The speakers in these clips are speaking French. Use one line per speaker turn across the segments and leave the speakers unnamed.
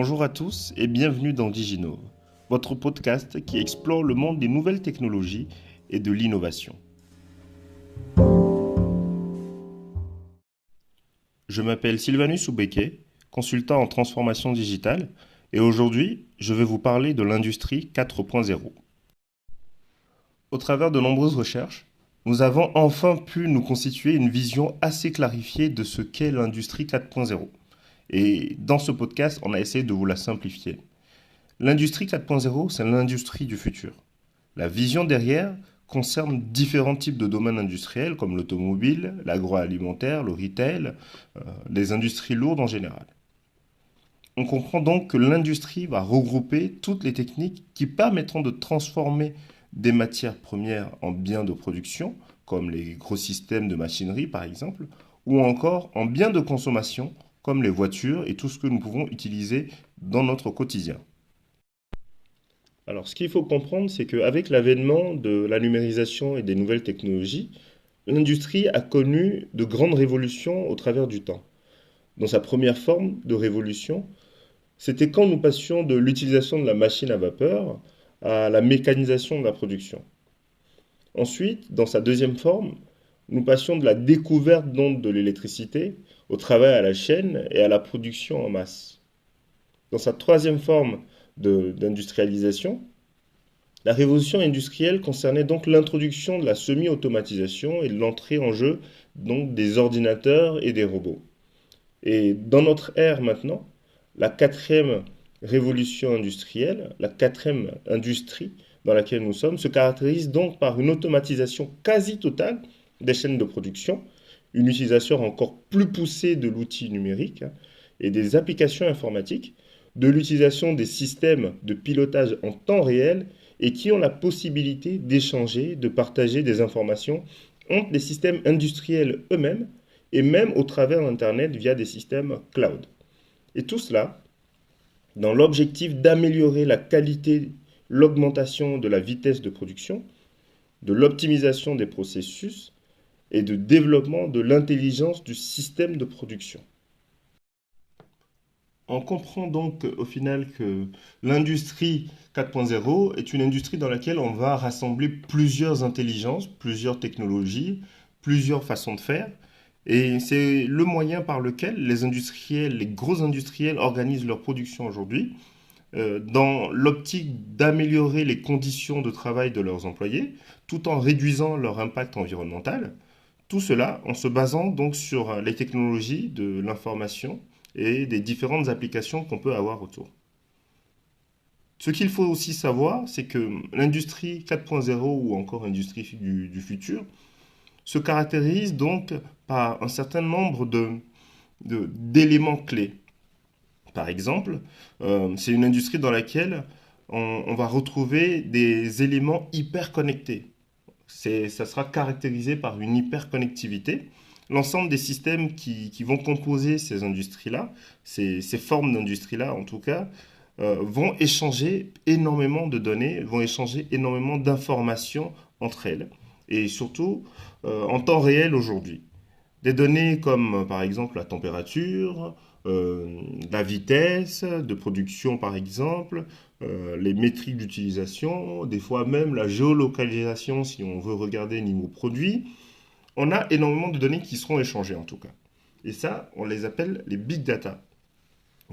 Bonjour à tous et bienvenue dans Diginove, votre podcast qui explore le monde des nouvelles technologies et de l'innovation. Je m'appelle Sylvanus Oubeke, consultant en transformation digitale, et aujourd'hui, je vais vous parler de l'industrie 4.0. Au travers de nombreuses recherches, nous avons enfin pu nous constituer une vision assez clarifiée de ce qu'est l'industrie 4.0. Et dans ce podcast, on a essayé de vous la simplifier. L'industrie 4.0, c'est l'industrie du futur. La vision derrière concerne différents types de domaines industriels comme l'automobile, l'agroalimentaire, le retail, les industries lourdes en général. On comprend donc que l'industrie va regrouper toutes les techniques qui permettront de transformer des matières premières en biens de production, comme les gros systèmes de machinerie par exemple, ou encore en biens de consommation, comme les voitures et tout ce que nous pouvons utiliser dans notre quotidien. Alors, ce qu'il faut comprendre, c'est qu'avec l'avènement de la numérisation et des nouvelles technologies, l'industrie a connu de grandes révolutions au travers du temps. Dans sa première forme de révolution, c'était quand nous passions de l'utilisation de la machine à vapeur à la mécanisation de la production. Ensuite, dans sa deuxième forme, nous passions de la découverte donc de l'électricité au travail à la chaîne et à la production en masse. Dans sa troisième forme d'industrialisation, la révolution industrielle concernait donc l'introduction de la semi-automatisation et de l'entrée en jeu donc des ordinateurs et des robots. Et dans notre ère maintenant, la quatrième révolution industrielle, la quatrième industrie dans laquelle nous sommes, se caractérise donc par une automatisation quasi totale des chaînes de production, une utilisation encore plus poussée de l'outil numérique et des applications informatiques, de l'utilisation des systèmes de pilotage en temps réel et qui ont la possibilité d'échanger, de partager des informations entre les systèmes industriels eux-mêmes et même au travers d'Internet via des systèmes cloud. Et tout cela dans l'objectif d'améliorer la qualité, l'augmentation de la vitesse de production, de l'optimisation des processus et de développement de l'intelligence du système de production. On comprend donc au final que l'industrie 4.0 est une industrie dans laquelle on va rassembler plusieurs intelligences, plusieurs technologies, plusieurs façons de faire. Et c'est le moyen par lequel les industriels, les gros industriels organisent leur production aujourd'hui, dans l'optique d'améliorer les conditions de travail de leurs employés, tout en réduisant leur impact environnemental. Tout cela en se basant donc sur les technologies de l'information et des différentes applications qu'on peut avoir autour. Ce qu'il faut aussi savoir, c'est que l'industrie 4.0 ou encore industrie du futur se caractérise donc par un certain nombre d'éléments clés. Par exemple, c'est une industrie dans laquelle on va retrouver des éléments hyper connectés. Ça sera caractérisé par une hyperconnectivité. L'ensemble des systèmes qui vont composer ces industries-là, ces formes d'industrie-là en tout cas, vont échanger énormément de données, vont échanger énormément d'informations entre elles, et surtout en temps réel aujourd'hui. Des données comme par exemple la température, la vitesse de production par exemple, les métriques d'utilisation, des fois même la géolocalisation si on veut regarder niveau produit. On a énormément de données qui seront échangées en tout cas. Et ça, on les appelle les big data.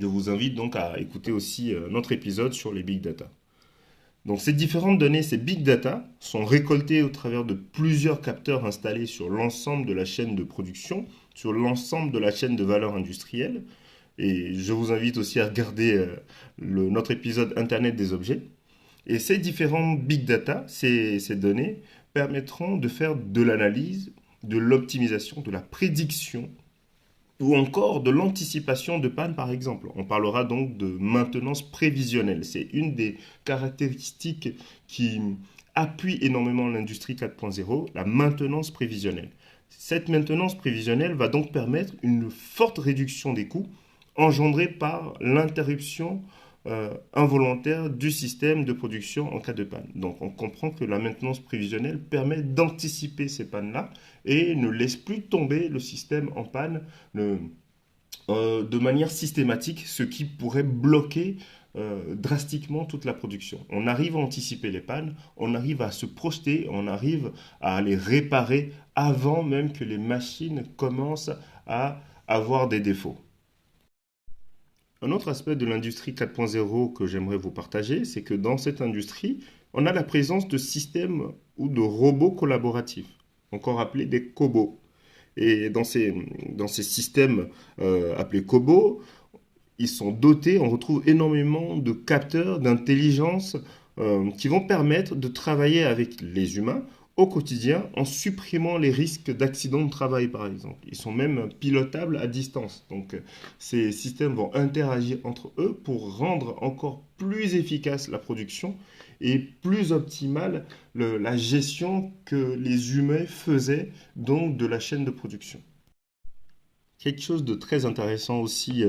Je vous invite donc à écouter aussi notre épisode sur les big data. Donc ces différentes données, ces big data, sont récoltées au travers de plusieurs capteurs installés sur l'ensemble de la chaîne de production, sur l'ensemble de la chaîne de valeur industrielle. Et je vous invite aussi à regarder notre épisode Internet des objets. Et ces différents big data, ces données, permettront de faire de l'analyse, de l'optimisation, de la prédiction ou encore de l'anticipation de panne par exemple. On parlera donc de maintenance prévisionnelle. C'est une des caractéristiques qui appuie énormément l'industrie 4.0, la maintenance prévisionnelle. Cette maintenance prévisionnelle va donc permettre une forte réduction des coûts engendrée par l'interruption involontaire du système de production en cas de panne. Donc on comprend que la maintenance prévisionnelle permet d'anticiper ces pannes-là et ne laisse plus tomber le système en panne, de manière systématique, ce qui pourrait bloquer drastiquement toute la production. On arrive à anticiper les pannes, on arrive à se projeter, on arrive à les réparer avant même que les machines commencent à avoir des défauts. Un autre aspect de l'industrie 4.0 que j'aimerais vous partager, c'est que dans cette industrie, on a la présence de systèmes ou de robots collaboratifs, encore appelés des cobots. Et dans ces systèmes appelés cobots, ils sont dotés, on retrouve énormément de capteurs d'intelligence qui vont permettre de travailler avec les humains au quotidien en supprimant les risques d'accidents de travail, par exemple. Ils sont même pilotables à distance. Donc, ces systèmes vont interagir entre eux pour rendre encore plus efficace la production et plus optimale la gestion que les humains faisaient donc de la chaîne de production. Quelque chose de très intéressant aussi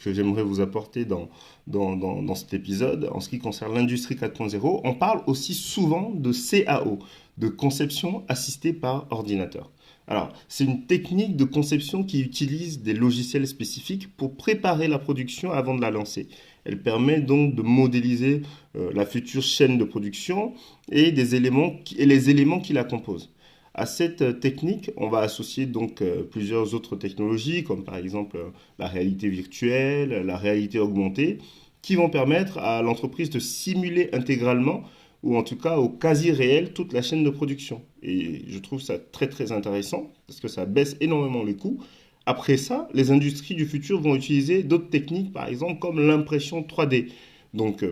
que j'aimerais vous apporter dans cet épisode, en ce qui concerne l'industrie 4.0, on parle aussi souvent de CAO, de conception assistée par ordinateur. Alors, c'est une technique de conception qui utilise des logiciels spécifiques pour préparer la production avant de la lancer. Elle permet donc de modéliser la future chaîne de production et les éléments qui la composent. À cette technique, on va associer donc plusieurs autres technologies, comme par exemple la réalité virtuelle, la réalité augmentée, qui vont permettre à l'entreprise de simuler intégralement, ou en tout cas au quasi réel, toute la chaîne de production. Et je trouve ça très très intéressant, parce que ça baisse énormément les coûts. Après ça, les industries du futur vont utiliser d'autres techniques, par exemple comme l'impression 3D. Donc,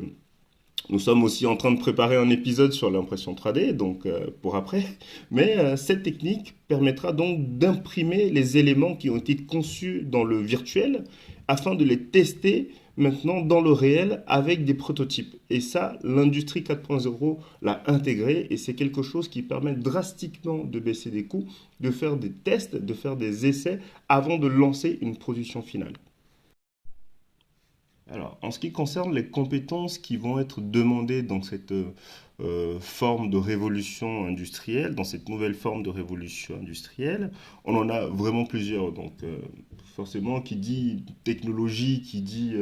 nous sommes aussi en train de préparer un épisode sur l'impression 3D, donc pour après. Mais cette technique permettra donc d'imprimer les éléments qui ont été conçus dans le virtuel afin de les tester maintenant dans le réel avec des prototypes. Et ça, l'industrie 4.0 l'a intégré et c'est quelque chose qui permet drastiquement de baisser des coûts, de faire des tests, de faire des essais avant de lancer une production finale. Alors, en ce qui concerne les compétences qui vont être demandées dans cette forme de révolution industrielle, dans cette nouvelle forme de révolution industrielle, on en a vraiment plusieurs. Donc, forcément, qui dit technologie, qui dit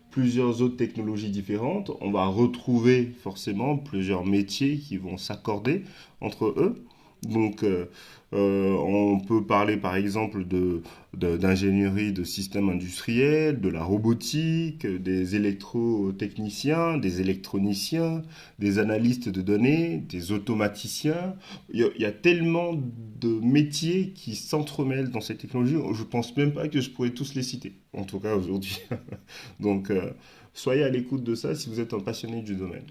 plusieurs autres technologies différentes, on va retrouver forcément plusieurs métiers qui vont s'accorder entre eux. Donc, on peut parler par exemple d'ingénierie de systèmes industriels, de la robotique, des électrotechniciens, des électroniciens, des analystes de données, des automaticiens. Il y a tellement de métiers qui s'entremêlent dans ces technologies, je pense même pas que je pourrais tous les citer, en tout cas aujourd'hui. Donc, soyez à l'écoute de ça si vous êtes un passionné du domaine.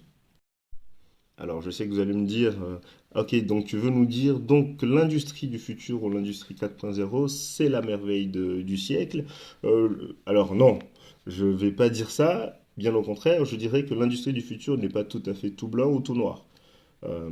Alors, je sais que vous allez me dire, ok, donc tu veux nous dire donc que l'industrie du futur ou l'industrie 4.0, c'est la merveille du siècle. Alors non, je ne vais pas dire ça. Bien au contraire, je dirais que l'industrie du futur n'est pas tout à fait tout blanc ou tout noir. Euh,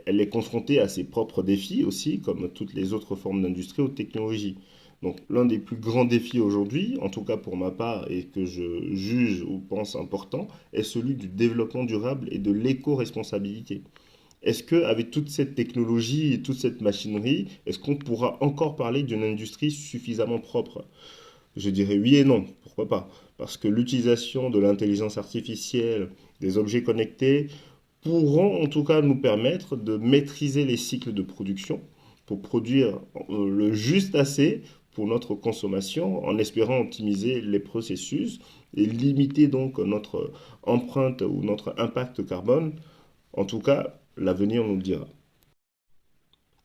Elle est confrontée à ses propres défis aussi, comme toutes les autres formes d'industrie ou de technologie. Donc l'un des plus grands défis aujourd'hui, en tout cas pour ma part, et que je juge ou pense important, est celui du développement durable et de l'éco-responsabilité. Est-ce qu'avec toute cette technologie et toute cette machinerie, est-ce qu'on pourra encore parler d'une industrie suffisamment propre? Je dirais oui et non, pourquoi pas? Parce que l'utilisation de l'intelligence artificielle, des objets connectés, pourront en tout cas nous permettre de maîtriser les cycles de production pour produire le juste assez pour notre consommation en espérant optimiser les processus et limiter donc notre empreinte ou notre impact carbone. En tout cas, l'avenir nous le dira.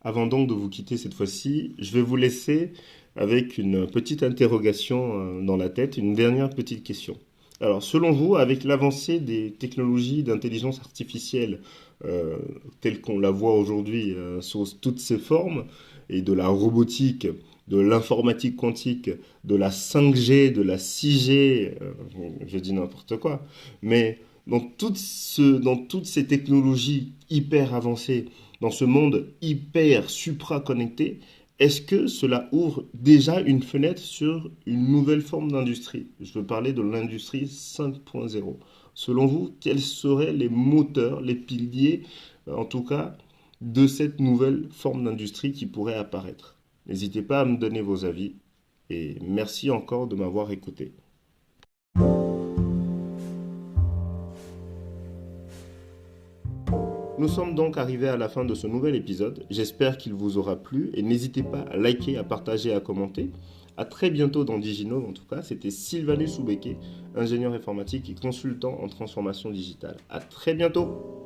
Avant donc de vous quitter cette fois-ci, je vais vous laisser avec une petite interrogation dans la tête, une dernière petite question. Alors, selon vous, avec l'avancée des technologies d'intelligence artificielle euh, telles qu'on la voit aujourd'hui sous toutes ses formes, et de la robotique, de l'informatique quantique, de la 5G, de la 6G, je dis n'importe quoi, mais dans toutes ces technologies hyper avancées, dans ce monde hyper supra-connecté, est-ce que cela ouvre déjà une fenêtre sur une nouvelle forme d'industrie? Je veux parler de l'industrie 5.0. Selon vous, quels seraient les moteurs, les piliers, en tout cas, de cette nouvelle forme d'industrie qui pourrait apparaître? N'hésitez pas à me donner vos avis et merci encore de m'avoir écouté. Nous sommes donc arrivés à la fin de ce nouvel épisode. J'espère qu'il vous aura plu et n'hésitez pas à liker, à partager et à commenter. À très bientôt dans Diginove en tout cas. C'était Sylvanus Soubeke, ingénieur informatique et consultant en transformation digitale. À très bientôt.